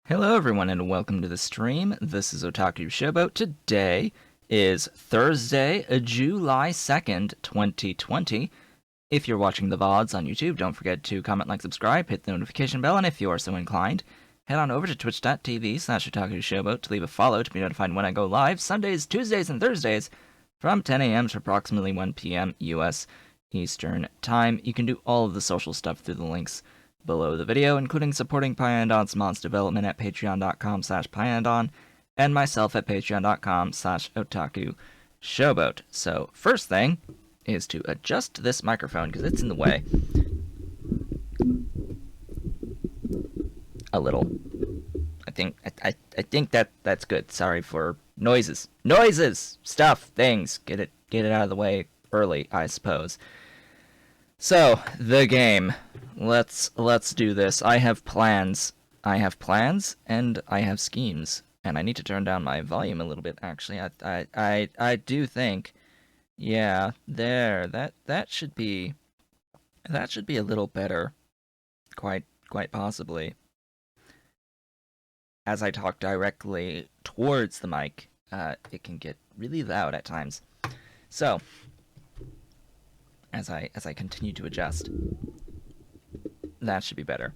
Hello everyone and welcome to the stream. This is Otaku Showboat. Today is Thursday, July 2nd, 2020. If you're watching the VODs on YouTube, don't forget to comment, like, subscribe, hit the notification bell, and if you are so inclined, head on over to twitch.tv/Otaku Showboat to leave a follow to be notified when I go live Sundays, Tuesdays, and Thursdays from 10 a.m. to approximately 1 p.m. US Eastern Time. You can do all of the social stuff through the links below the video, including supporting Pyandon's mods development at patreon.com/Pyandon, and myself at patreon.com/Otaku Showboat. So, first thing is to adjust this microphone, because it's in the way. A little. I think that's good. Sorry for noises. Noises! Stuff, things. Get it out of the way early, I suppose. So, the game. Let's do this. I have plans. And I have schemes. And I need to turn down my volume a little bit, actually. I do think, yeah, there, that should be a little better. Quite possibly. As I talk directly towards the mic, it can get really loud at times. So, as I continue to adjust, that should be better.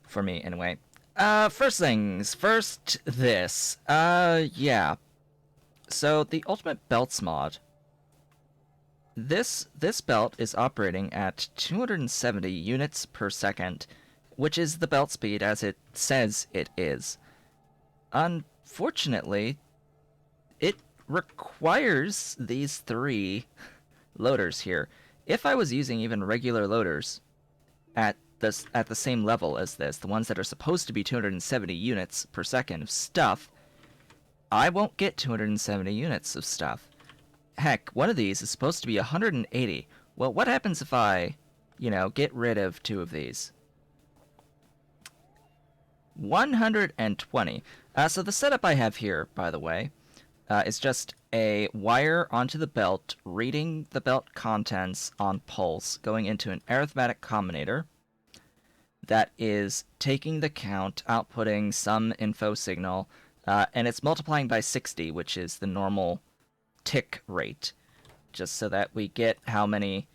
For me, anyway. First things first, this. Yeah. So, the Ultimate Belts mod. This belt is operating at 270 units per second, which is the belt speed as it says it is. Unfortunately, it requires these three loaders here. If I was using even regular loaders at the same level as this, the ones that are supposed to be 270 units per second of stuff, I won't get 270 units of stuff. Heck, one of these is supposed to be 180. Well, what happens if I, get rid of two of these? 120. So the setup I have here, by the way, is just a wire onto the belt, reading the belt contents on pulse, going into an arithmetic combinator that is taking the count, outputting some info signal, and it's multiplying by 60, which is the normal tick rate, just so that we get how many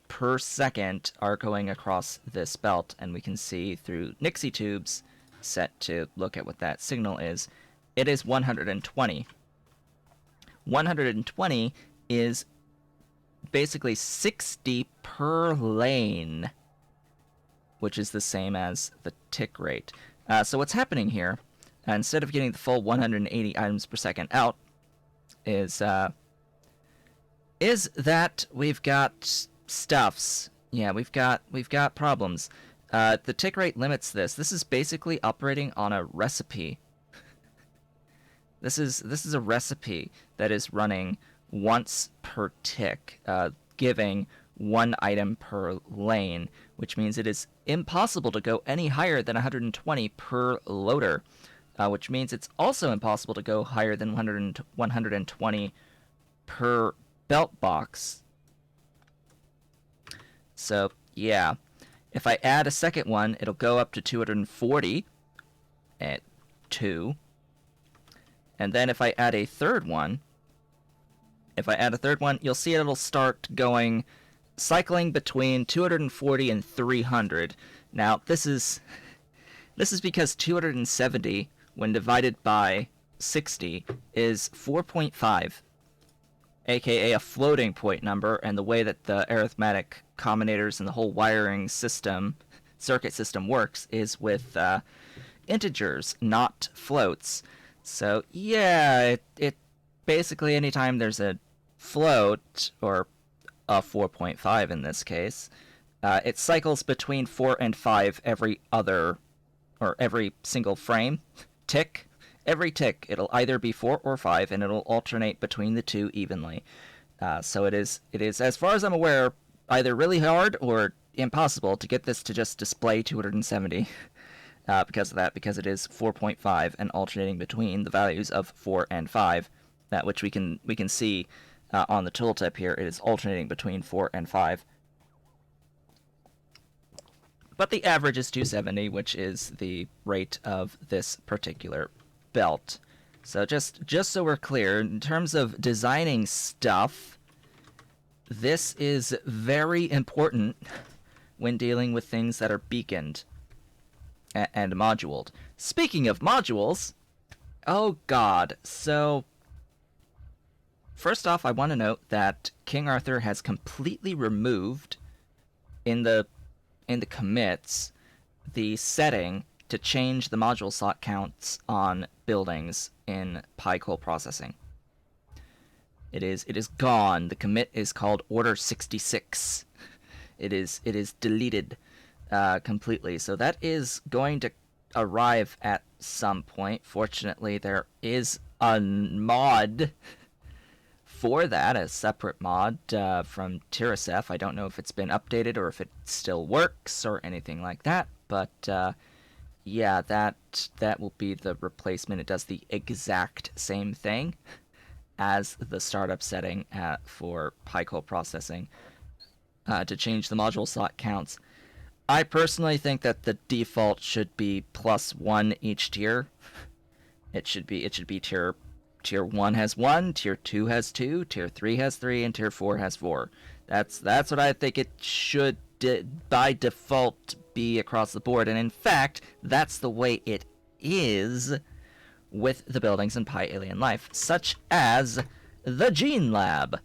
per second are going across this belt, and we can see through Nixie tubes set to look at what that signal is. It is 120. 120 is basically 60 per lane, which is the same as the tick rate. So what's happening here, instead of getting the full 180 items per second out, is that we've got stuffs. Yeah, we've got problems. The tick rate limits this. This is basically operating on a recipe. This is a recipe that is running once per tick, giving one item per lane, which means it is impossible to go any higher than 120 per loader, which means it's also impossible to go higher than 120 per belt box. So, yeah. If I add a second one, it'll go up to 240 at 2. And then if I add a third one, you'll see it'll start going, cycling between 240 and 300. Now, this is because 270, when divided by 60, is 4.5, aka a floating point number, and the way that the arithmetic combinators and the whole wiring system, circuit system works is with integers, not floats. So, yeah, it basically, anytime there's a float, or a 4.5 in this case, it cycles between 4 and 5 every single frame. Tick. Every tick, it'll either be 4 or 5, and it'll alternate between the two evenly. So it is, as far as I'm aware, either really hard or impossible to get this to just display 270. Because of that, because it is 4.5 and alternating between the values of 4 and 5, which we can see on the tooltip here. It is alternating between 4 and 5. But the average is 270, which is the rate of this particular belt. So just so we're clear, in terms of designing stuff, this is very important when dealing with things that are beaconed and moduled. Speaking of modules, oh god, so first off, I want to note that King Arthur has completely removed in the commits the setting to change the module slot counts on buildings in Pycol processing. It is gone. The commit is called Order 66. It is deleted completely. So that is going to arrive at some point. Fortunately, there is a mod for that, a separate mod from Tirasef. I don't know if it's been updated or if it still works or anything like that, but yeah, that will be the replacement. It does the exact same thing as the startup setting for Pycol processing to change the module slot counts. I personally think that the default should be +1 each tier. It should be Tier 1 has 1, Tier 2 has 2, Tier 3 has 3, and Tier 4 has 4. That's what I think it should by default be across the board, and in fact, that's the way it is with the buildings in Pi Alien Life, such as the Gene Lab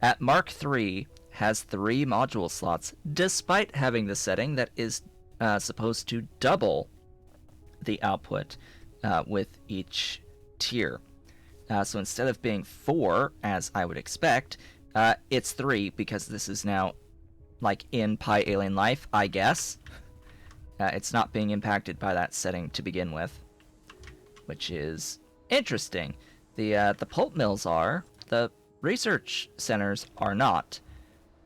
at Mark III has 3 module slots, despite having the setting that is supposed to double the output with each tier. So instead of being 4, as I would expect, it's 3, because this is now, like, in Pi Alien Life, I guess. It's not being impacted by that setting to begin with, which is interesting. The pulp mills are, the research centers are not,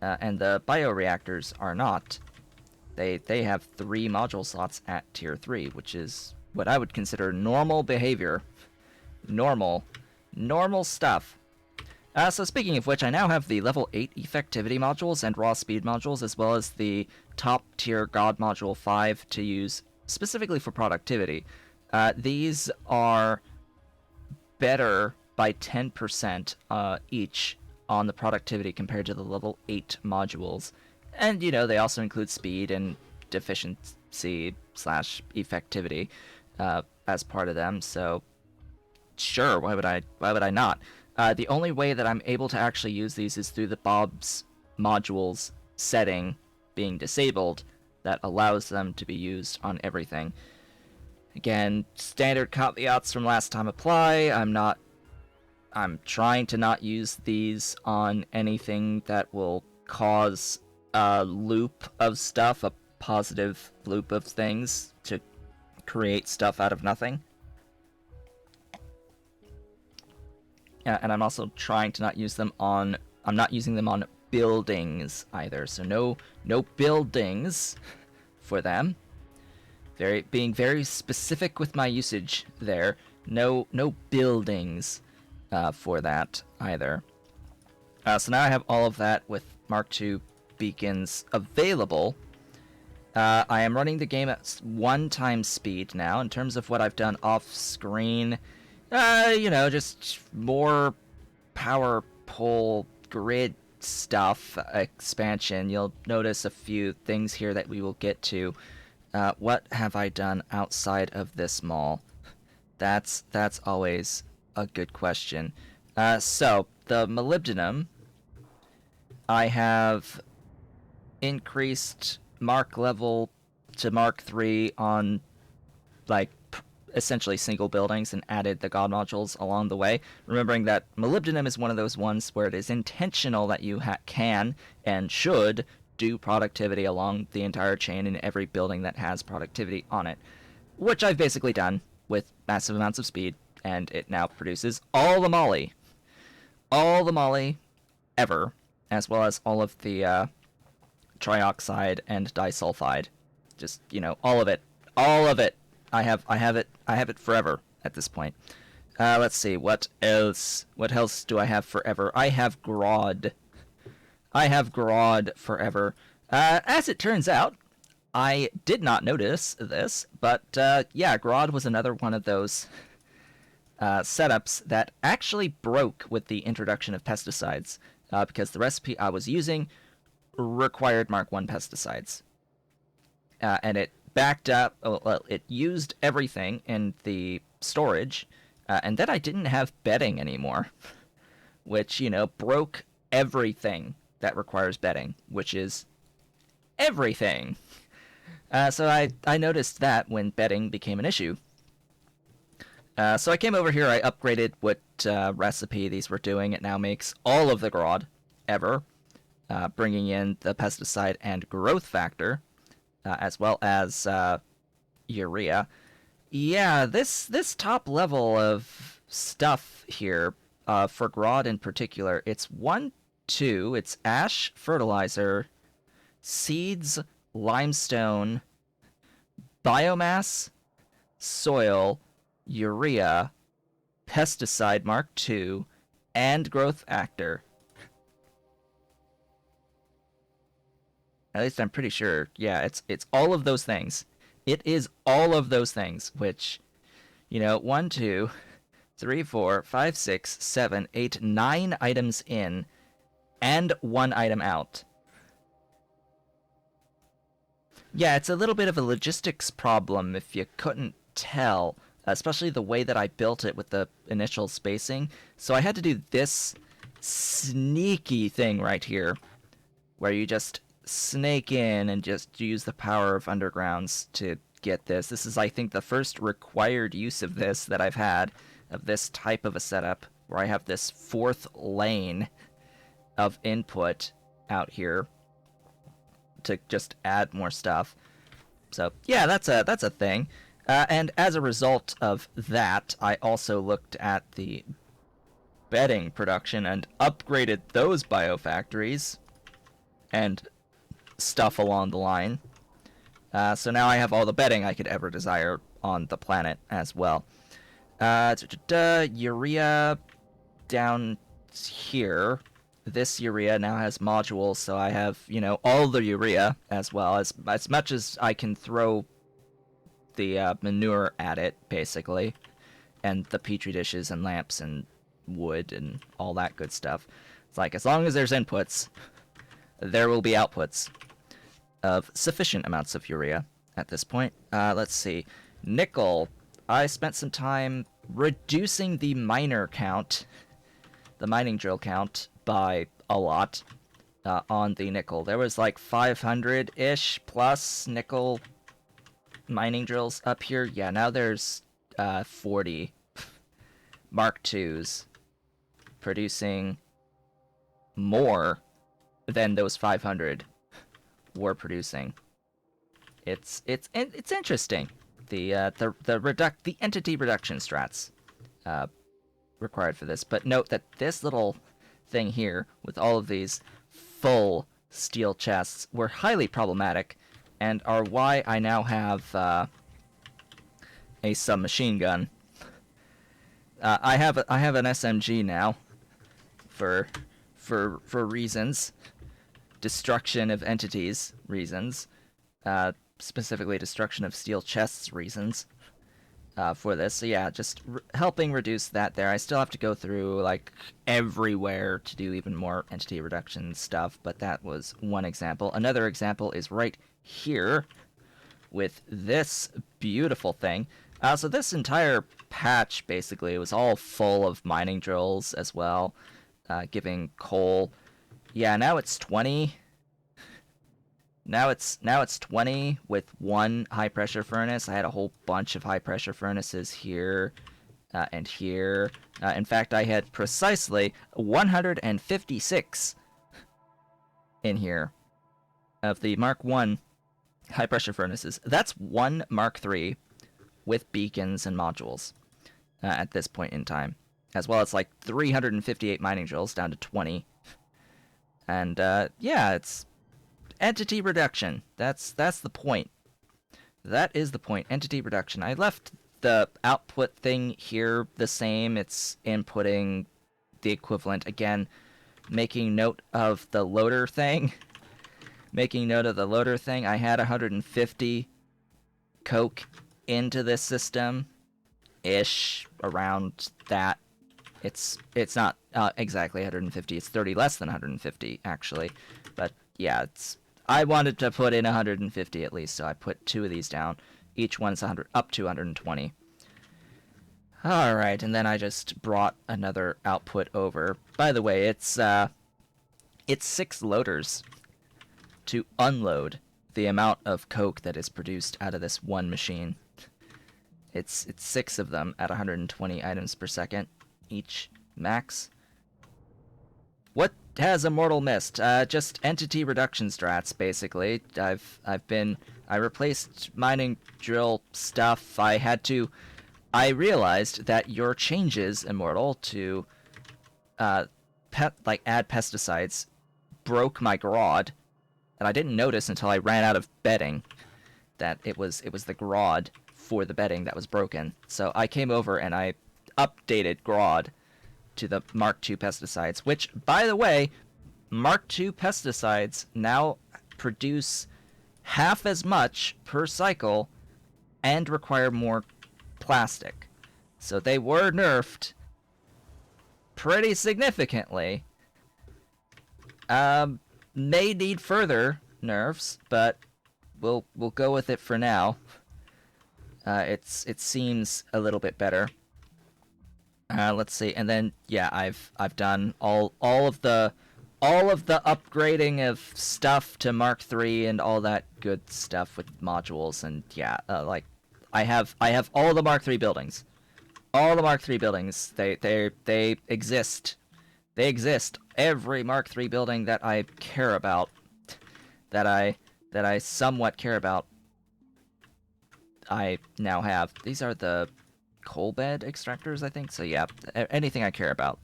and the bioreactors are not. They have 3 module slots at Tier 3, which is what I would consider normal behavior. Normal stuff. So speaking of which, I now have the level 8 effectivity modules and raw speed modules, as well as the top tier God module 5 to use specifically for productivity. These are better by 10% each on the productivity compared to the level 8 modules. And, they also include speed and deficiency/effectivity as part of them, so sure, why would I not? The only way that I'm able to actually use these is through the Bob's modules setting being disabled that allows them to be used on everything. Again, standard caveats from last time apply. I'm trying to not use these on anything that will cause a loop of stuff, a positive loop of things to create stuff out of nothing. And I'm also trying to not use them on... I'm not using them on buildings either, so no buildings for them. Being very specific with my usage there. No buildings for that either. So now I have all of that with Mark II beacons available. I am running the game at 1x speed now. In terms of what I've done off-screen, just more power pole grid stuff, expansion. You'll notice a few things here that we will get to. What have I done outside of this mall? That's always a good question. So, the molybdenum, I have increased Mark level to Mark III on, essentially single buildings and added the God modules along the way. Remembering that molybdenum is one of those ones where it is intentional that you can and should do productivity along the entire chain in every building that has productivity on it, which I've basically done with massive amounts of speed, and it now produces all the moly ever, as well as all of the trioxide and disulfide. Just, all of it. I have it forever at this point. Let's see, what else do I have forever? I have Grodd forever. As it turns out, I did not notice this, but yeah, Grodd was another one of those setups that actually broke with the introduction of pesticides, because the recipe I was using required Mark 1 pesticides. And it backed up, well, it used everything in the storage, and then I didn't have bedding anymore, which, broke everything that requires bedding, which is everything. So I noticed that when bedding became an issue. So I came over here, I upgraded what recipe these were doing. It now makes all of the Grodd ever, bringing in the pesticide and growth factor, as well as urea. Yeah, this top level of stuff here, for Grodd in particular, it's 1, 2, it's ash, fertilizer, seeds, limestone, biomass, soil, urea, pesticide Mark II, and growth factor. At least I'm pretty sure. Yeah, it's all of those things. It is all of those things, which, 1, 2, 3, 4, 5, 6, 7, 8, 9 items in, and 1 item out. Yeah, it's a little bit of a logistics problem if you couldn't tell, especially the way that I built it with the initial spacing. So I had to do this sneaky thing right here, where you just snake in and just use the power of undergrounds to get this. This is, I think, the first required use of this that I've had, of this type of a setup, where I have this 4th lane of input out here to just add more stuff. So yeah, that's a thing. And as a result of that, I also looked at the bedding production and upgraded those biofactories and stuff along the line. So now I have all the bedding I could ever desire on the planet as well. Urea down here. This urea now has modules, so I have, all the urea as well, as much as I can throw the manure at it, basically, and the petri dishes and lamps and wood and all that good stuff. It's like, as long as there's inputs, there will be outputs of sufficient amounts of urea at this point. Let's see. Nickel. I spent some time reducing the miner count, the mining drill count, by a lot on the nickel. There was like 500-ish plus nickel mining drills up here. Yeah, now there's 40 Mark IIs producing more than those 500 were producing. It's interesting. The entity reduction strats required for this. But note that this little thing here with all of these full steel chests were highly problematic and are why I now have a submachine gun. I have an SMG now for reasons, destruction of entities reasons, specifically destruction of steel chests reasons. For this. So yeah, just helping reduce that there. I still have to go through, like, everywhere to do even more entity reduction stuff, but that was one example. Another example is right here with this beautiful thing. So this entire patch, basically, was all full of mining drills as well, giving coal. Yeah, now it's 20. Now it's 20 with 1 high-pressure furnace. I had a whole bunch of high-pressure furnaces here and here. In fact, I had precisely 156 in here of the Mark 1 high-pressure furnaces. That's 1 Mark 3 with beacons and modules at this point in time. As well as like 358 mining drills down to 20. And yeah, it's entity reduction. That's the point. That is the point. Entity reduction. I left the output thing here the same. It's inputting the equivalent. Again, making note of the loader thing. making note of the loader thing, I had 150 coke into this system, ish, around that. It's not exactly 150. It's 30 less than 150 actually, but yeah, I wanted to put in 150 at least, so I put 2 of these down. Each one's up to 120. All right, and then I just brought another output over. By the way, it's 6 loaders to unload the amount of coke that is produced out of this one machine. It's 6 of them at 120 items per second each max. What has Immortal missed? Just entity reduction strats, basically. I replaced mining drill stuff. I realized that your changes, Immortal, to add pesticides broke my Grodd, and I didn't notice until I ran out of bedding that it was the Grodd for the bedding that was broken. So I came over and I updated Grodd to the Mark II pesticides, which, by the way, Mark II pesticides now produce half as much per cycle and require more plastic. So they were nerfed pretty significantly. May need further nerfs, but we'll go with it for now. It seems a little bit better. Let's see, and then yeah, I've done all of the upgrading of stuff to Mark III and all that good stuff with modules, and yeah, like I have all the Mark III buildings. All the Mark III buildings, they exist. They exist. Every Mark III building that I care about, that I somewhat care about, I now have. These are the coal bed extractors, I think. So yeah, anything I care about.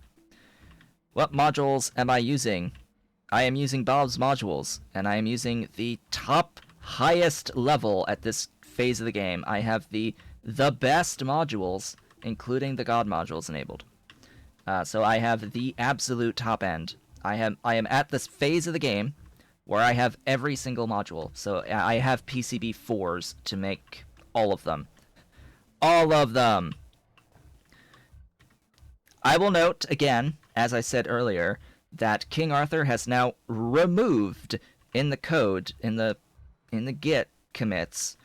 What modules am I using? I am using Bob's modules, and I am using the top highest level at this phase of the game. I have the best modules, including the God modules enabled. So I have the absolute top end. I am at this phase of the game where I have every single module. So I have PCB 4s to make all of them. All of them! I will note, again, as I said earlier, that King Arthur has now removed in the code, in the Git commits,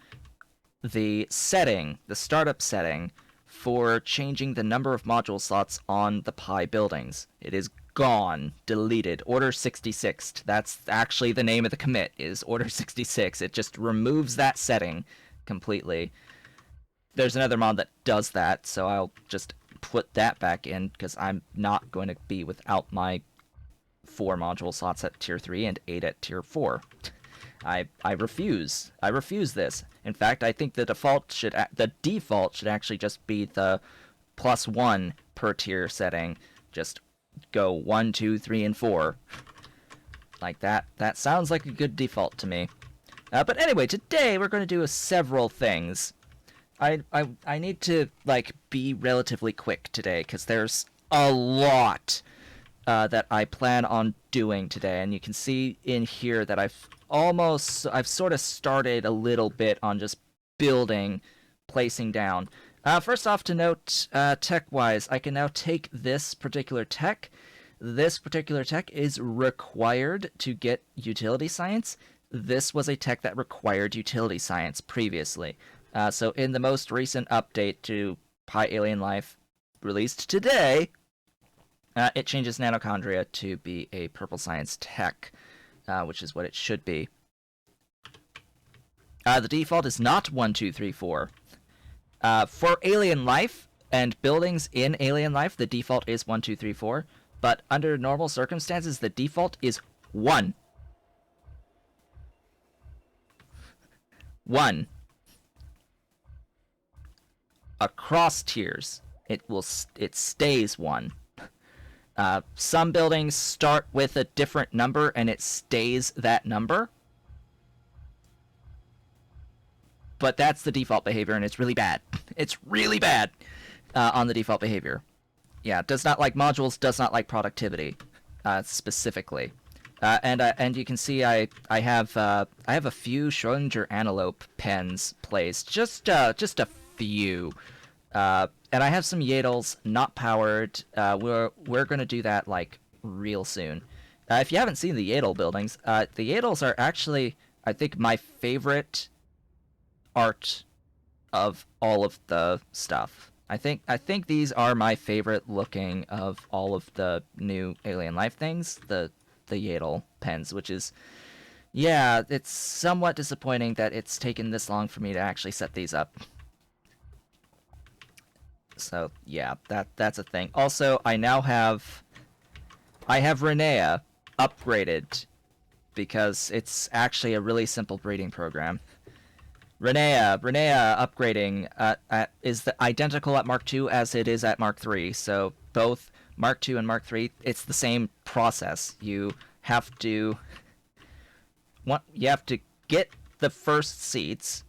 the startup setting, for changing the number of module slots on the Pi buildings. It is gone, deleted, Order 66. That's actually the name of the commit, is Order 66. It just removes that setting completely. There's another mod that does that, so I'll just put that back in, because I'm not going to be without my 4 module slots at tier 3 and 8 at tier 4. I refuse. I refuse this. In fact, I think the default should actually just be the +1 per tier setting. Just go 1, 2, 3, and 4. Like that. That sounds like a good default to me. But anyway, today we're going to do several things. I need to be relatively quick today, because there's a lot that I plan on doing today, and you can see in here that I've sort of started a little bit on just building, placing down. First off, to note, tech-wise, I can now take this particular tech. This particular tech is required to get utility science. This was a tech that required utility science previously. So in the most recent update to Pi Alien Life, released today, it changes Nanochondria to be a purple science tech, which is what it should be. The default is not 1, 2, 3, 4. For Alien Life and buildings in Alien Life, the default is 1, 2, 3, 4. But under normal circumstances, the default is 1. 1. Across tiers, it stays 1. Some buildings start with a different number and it stays that number. But that's the default behavior, and it's really bad. It's really bad on the default behavior. Yeah, does not like modules, does not like productivity, specifically. And you can see I have a few Schrodinger antelope pens placed, just a few, and I have some Yadles not powered. We're gonna do that like real soon. If you haven't seen the Yadle buildings, the Yadles are actually, I think, my favorite art of all of the stuff. I think these are my favorite looking of all of the new alien life things. The Yadle pens, which is, yeah, it's somewhat disappointing that it's taken this long for me to actually set these up. So yeah, that's a thing. Also, I have Rennea upgraded because it's actually a really simple breeding program. Rennea upgrading is identical at Mark II as it is at Mark III. So both Mark II and Mark III, it's the same process. You have to get the first seeds.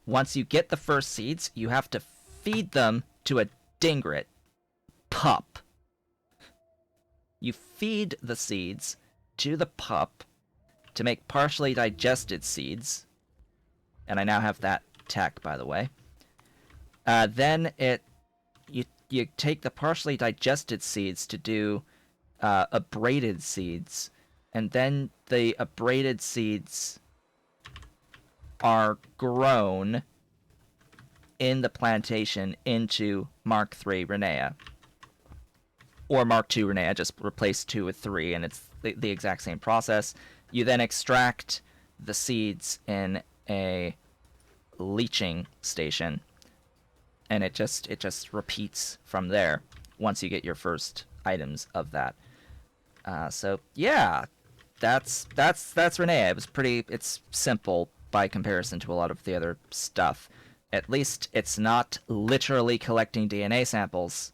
Once you get the first seeds, you have to feed them to a dingret pup. You feed the seeds to the pup to make partially digested seeds. And I now have that tech, by the way. Then you take the partially digested seeds to do abraded seeds, and then the abraded seeds are grown in the plantation into Mark III Rennea. Or Mark II Rennea, just replace 2 with 3, and it's the exact same process. You then extract the seeds in a leaching station, and it just repeats from there once you get your first items of that. So yeah, that's Rennea. It's simple by comparison to a lot of the other stuff. At least it's not literally collecting DNA samples.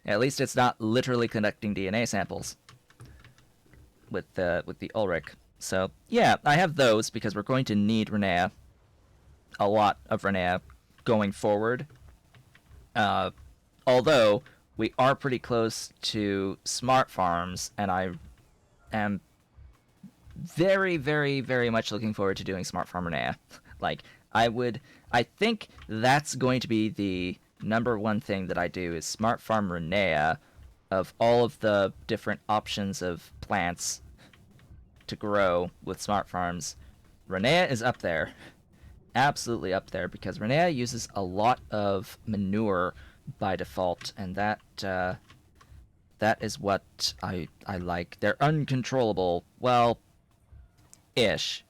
At least it's not literally collecting DNA samples with the Ulrich. So yeah, I have those because we're going to need Rennea, a lot of Rennea going forward. Although we are pretty close to smart farms, and I am very, very, very much looking forward to doing smart farm Rennea. I think that's going to be the number one thing that I do is smart farm Rennea of all of the different options of plants to grow with smart farms. Rennea is up there. Absolutely up there, because Rennea uses a lot of manure by default, and that is what I like. They're uncontrollable. Well, ish.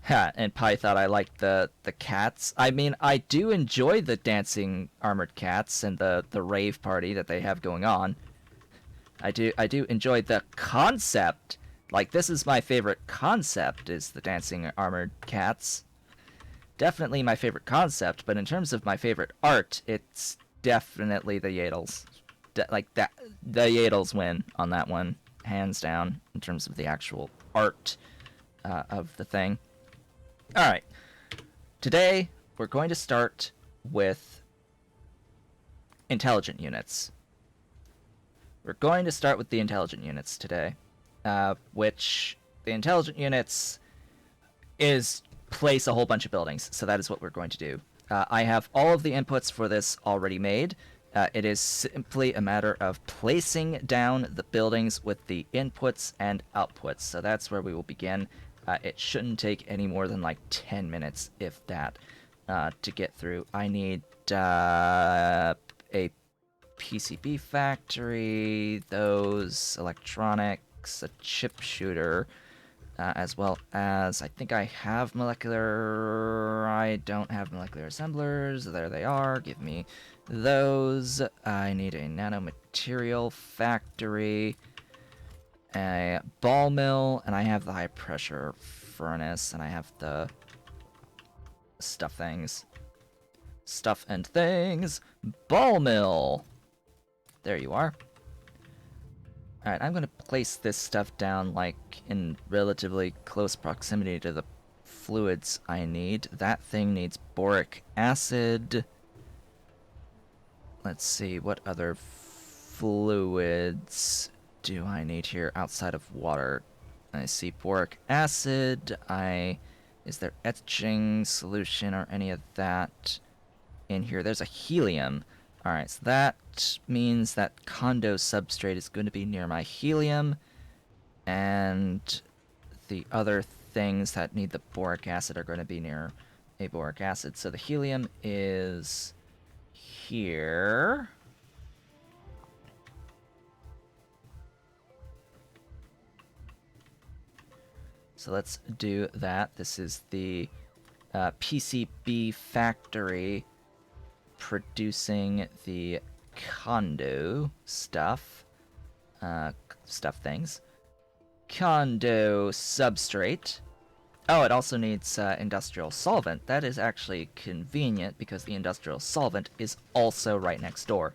Ha, and Pi thought I liked the cats. I mean, I do enjoy the dancing armored cats and the rave party that they have going on. I do enjoy the concept. Like, this is my favorite concept, is the dancing armored cats. Definitely my favorite concept, but in terms of my favorite art, it's definitely the Yadles. The Yadles win on that one, hands down, in terms of the actual art of the thing. Alright, today we're going to start with intelligent units. We're going to start with the intelligent units today, which the intelligent units is place a whole bunch of buildings, so that is what we're going to do. I have all of the inputs for this already made. It is simply a matter of placing down the buildings with the inputs and outputs, so that's where we will begin. It shouldn't take any more than like 10 minutes, if that, to get through. I need a PCP Factory, those electronics, a chip shooter, as well as I think I have molecular. I don't have molecular assemblers. There they are. Give me those. I need a nanomaterial factory, a ball mill, and I have the high pressure furnace, and I have the stuff and things. Ball mill. There you are. Alright, I'm going to place this stuff down, like, in relatively close proximity to the fluids I need. That thing needs boric acid. Let's see, what other fluids do I need here outside of water? I see boric acid. Is there etching solution or any of that in here? There's a helium. Alright, so that means that condo substrate is going to be near my helium. And the other things that need the boric acid are going to be near a boric acid. So the helium is here. So let's do that. This is the PCB Factory producing the condo stuff. Things. Condo substrate. Oh, it also needs industrial solvent. That is actually convenient because the industrial solvent is also right next door.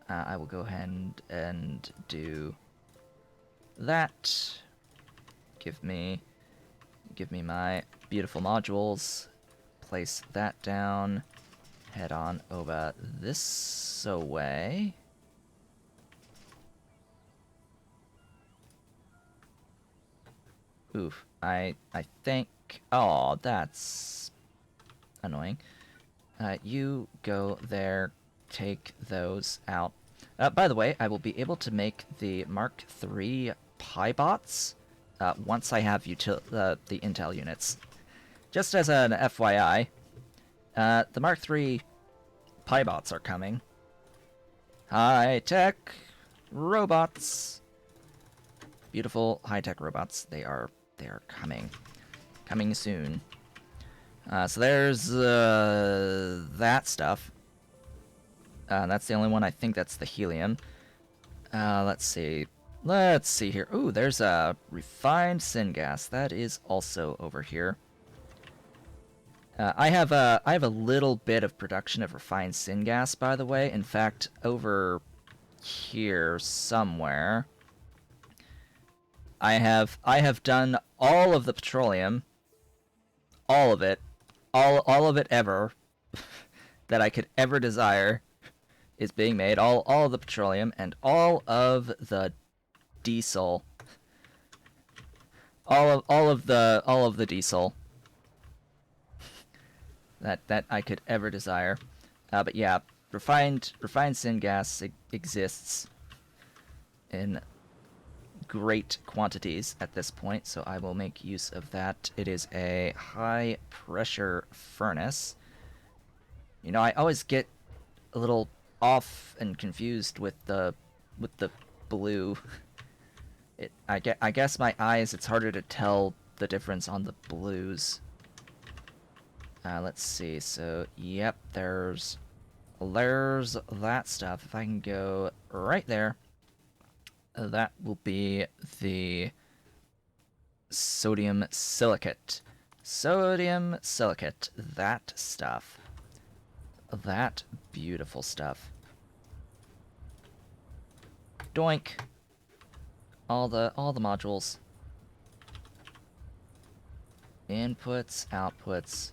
I will go ahead and do that. Give me my beautiful modules. Place that down. Head on over this way. Oof. I think... Oh, that's annoying. You go there. Take those out. By the way, I will be able to make the Mark III Pybots once I have the Intel units. Just as an FYI, the Mark III Pybots are coming. High-tech robots. Beautiful high-tech robots. They are coming. Coming soon. So there's that stuff. That's the only one I think that's the helium. Let's see. Let's see here. Ooh, there's a refined syngas. That is also over here. I have a little bit of production of refined syngas, by the way. In fact, over here somewhere, I have done all of the petroleum, all of it ever that I could ever desire is being made. All of the petroleum and all of the diesel. All of the diesel that I could ever desire. But yeah, refined syngas exists in great quantities at this point, so I will make use of that. It is a high pressure furnace. You know, I always get a little off and confused with the blue. I guess my eyes, it's harder to tell the difference on the blues. Let's see. So, yep, there's that stuff. If I can go right there, that will be the sodium silicate. Sodium silicate, that stuff. That beautiful stuff. Doink. All the modules. Inputs, outputs.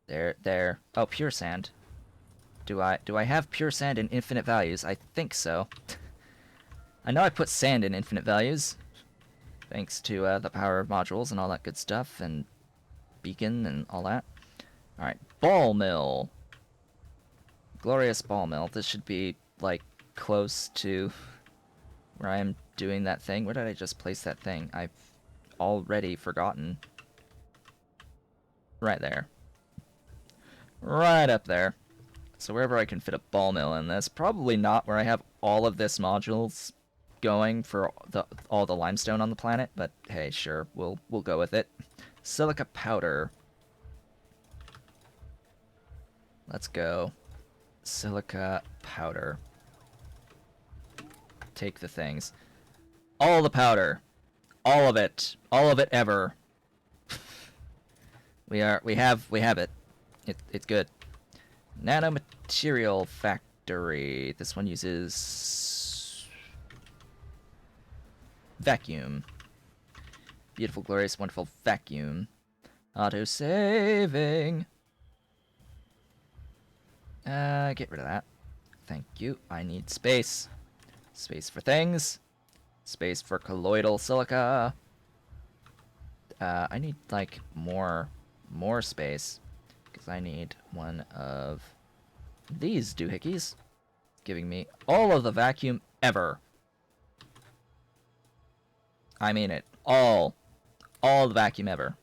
There. Oh, pure sand. Do I have pure sand in infinite values? I think so. I know I put sand in infinite values, thanks to the power of modules and all that good stuff, and beacon and all that. Alright, ball mill. Glorious ball mill. This should be, like, close to where I am doing that thing. Where did I just place that thing? I've already forgotten. Right there. Right up there. So wherever I can fit a ball mill in this. Probably not where I have all of this modules going for all the limestone on the planet, but hey, sure, we'll go with it. Silica powder. Let's go. Silica powder. Take the things. All the powder. All of it. All of it ever. we have it. It's good. Nano Material Factory. This one uses vacuum. Beautiful, glorious, wonderful vacuum. Auto saving. Get rid of that. Thank you. I need space. Space for things. Space for colloidal silica. I need, like, more space. Because I need one of these doohickeys. Giving me all of the vacuum ever. I mean it. All the vacuum ever.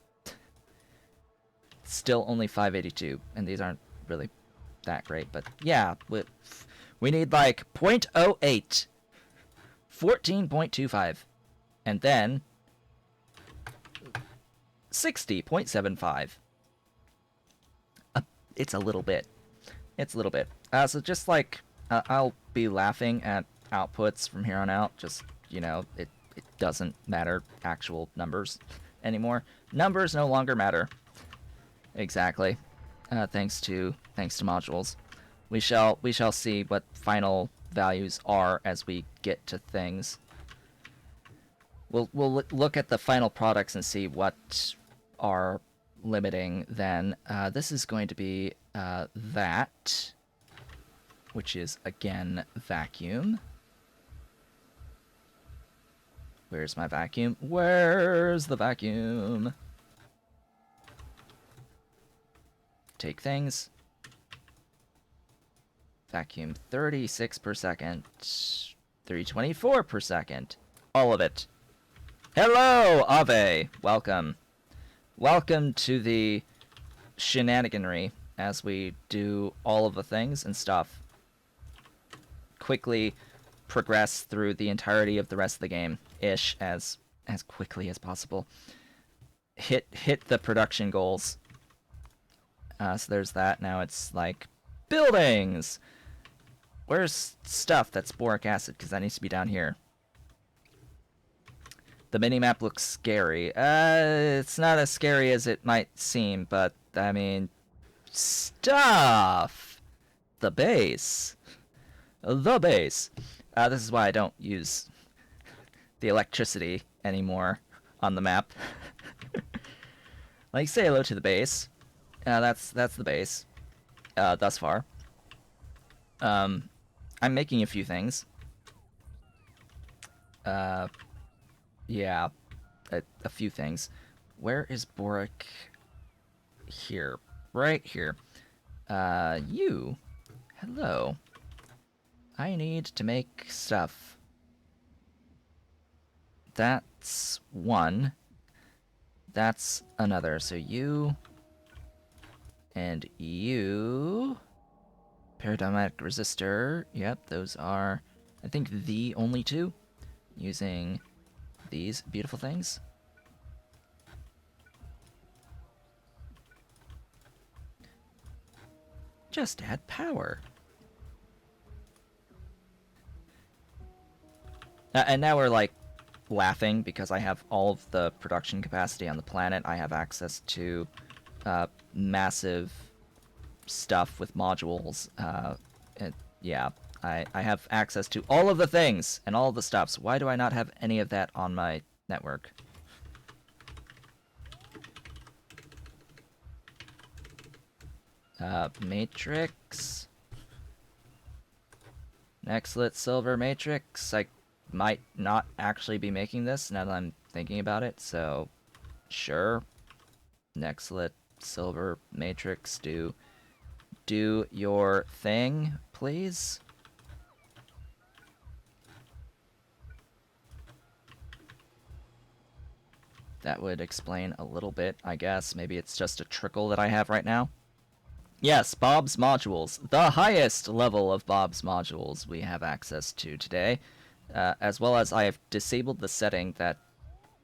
Still only 582, and these aren't really that great, but yeah, we need like 0.08, 14.25, and then 60.75. It's a little bit. It's a little bit. So just like, I'll be laughing at outputs from here on out, just, you know, it doesn't matter actual numbers anymore. Numbers no longer matter. Exactly. Thanks to modules. We shall see what final values are as we get to things. We'll look at the final products and see what are limiting then. This is going to be that, which is again vacuum. Where's my vacuum? Where's the vacuum? Take things. Vacuum 36 per second. 324 per second. All of it. Hello, Ave! Welcome. Welcome to the shenaniganry as we do all of the things and stuff. Quickly progress through the entirety of the rest of the game-ish as quickly as possible. Hit the production goals. So there's that. Now it's like buildings. Where's stuff that's boric acid? Because that needs to be down here. The minimap looks scary. It's not as scary as it might seem, but I mean, stuff. The base. The base. This is why I don't use the electricity anymore on the map. Like, say hello to the base. That's the base. Thus far. I'm making a few things. Yeah, a few things. Where is Boric? Here. Right here. You. Hello. I need to make stuff. That's one. That's another. So you... and you... Paradigmatic resistor. Yep, those are, I think, the only two. Using these beautiful things. Just add power. And now we're, like, laughing because I have all of the production capacity on the planet. I have access to massive stuff with modules. Yeah, I have access to all of the things and all of the stuff. So why do I not have any of that on my network? Matrix. Nextlit silver matrix. I might not actually be making this now that I'm thinking about it, so sure. Nextlit silver matrix, do your thing, please. That would explain a little bit, I guess. Maybe it's just a trickle that I have right now. Yes, Bob's modules. The highest level of Bob's modules we have access to today. As well as I have disabled the setting that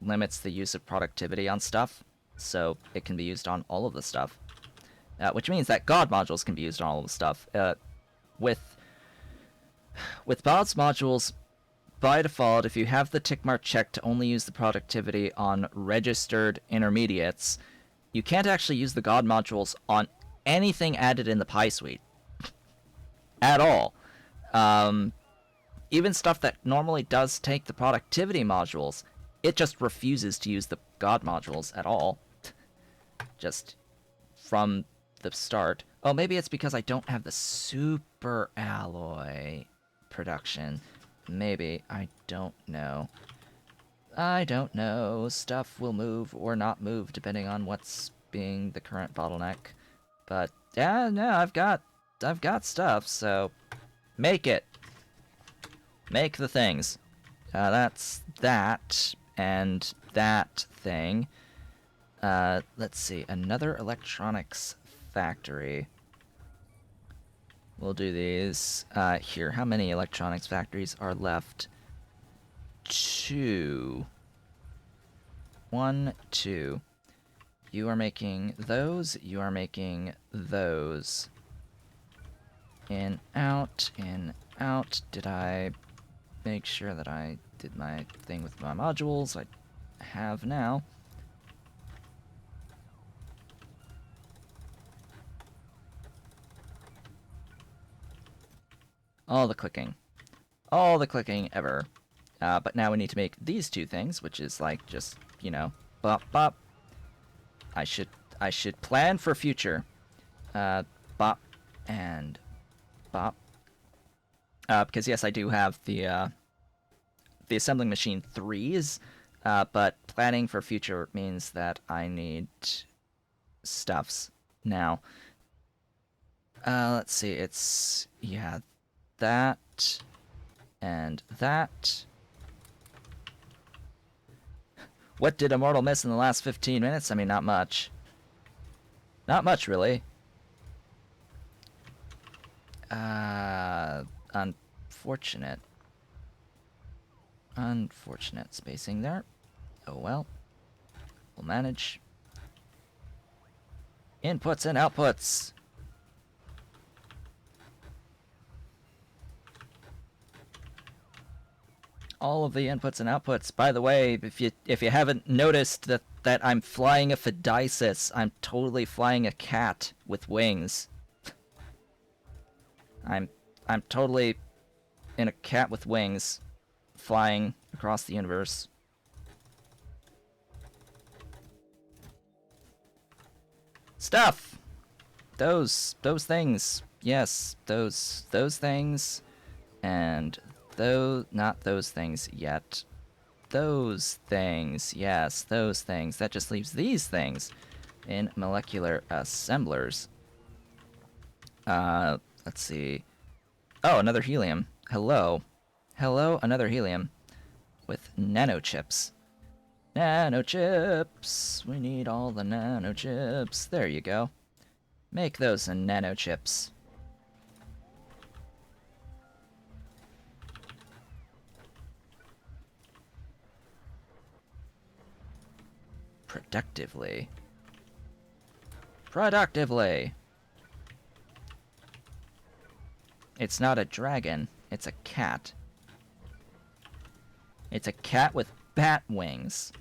limits the use of productivity on stuff. So it can be used on all of the stuff. Which means that God modules can be used on all of the stuff. With Bob's modules, by default, if you have the tickmark checked to only use the productivity on registered intermediates, you can't actually use the God modules on anything added in the Pi suite. At all. Even stuff that normally does take the productivity modules, it just refuses to use the God modules at all. Just from the start. Oh, maybe it's because I don't have the super alloy production. Maybe. I don't know. I don't know. Stuff will move or not move depending on what's being the current bottleneck. But yeah, no, I've got stuff, so make it. Make the things. That's that and that thing. Let's see, another electronics factory. We'll do these. Here, how many electronics factories are left? 2. 1, 2. You are making those. You are making those. In, out, in, out. Did I make sure that I did my thing with my modules? I have now. All the clicking. All the clicking ever. But now we need to make these two things, which is like just, you know, bop bop. I should plan for future. Bop and bop. Because yes, I do have the assembling machine 3s, but planning for future means that I need stuffs now. Let's see, it's, yeah, that and that. What did Immortal miss in the last 15 minutes? I mean, not much. Not much, really. Unfortunate. Unfortunate spacing there. Oh well. We'll manage. Inputs and outputs. All of the inputs and outputs. By the way, if you haven't noticed that I'm flying a Fidicis, I'm totally flying a cat with wings. I'm totally in a cat with wings, flying across the universe. Stuff. Those things. Yes, those things, and those, not those things yet. Those things, yes, those things. That just leaves these things in molecular assemblers. Let's see. Oh, another helium. Hello. Hello, another helium. With nano chips. Nano chips. We need all the nano chips. There you go. Make those nano chips. Productively. Productively. It's not a dragon, it's a cat. It's a cat with bat wings.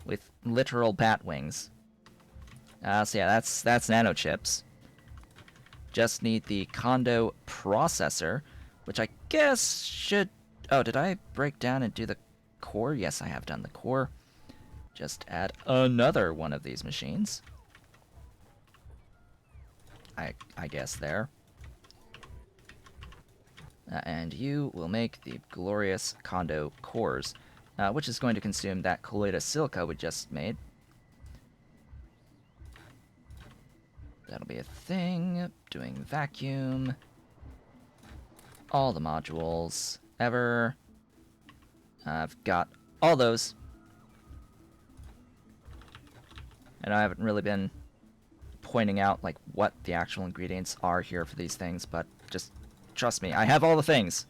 With literal bat wings. So yeah, that's nano chips. Just need the Condo processor, which I guess should... Oh, did I break down and do the core? Yes, I have done the core. Just add another one of these machines. I guess there. And you will make the glorious Condo cores, which is going to consume that colloidal silica we just made. That'll be a thing. Doing vacuum. All the modules ever. I've got all those. And I haven't really been pointing out like what the actual ingredients are here for these things, but just trust me, I have all the things.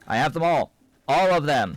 I have them all. All of them.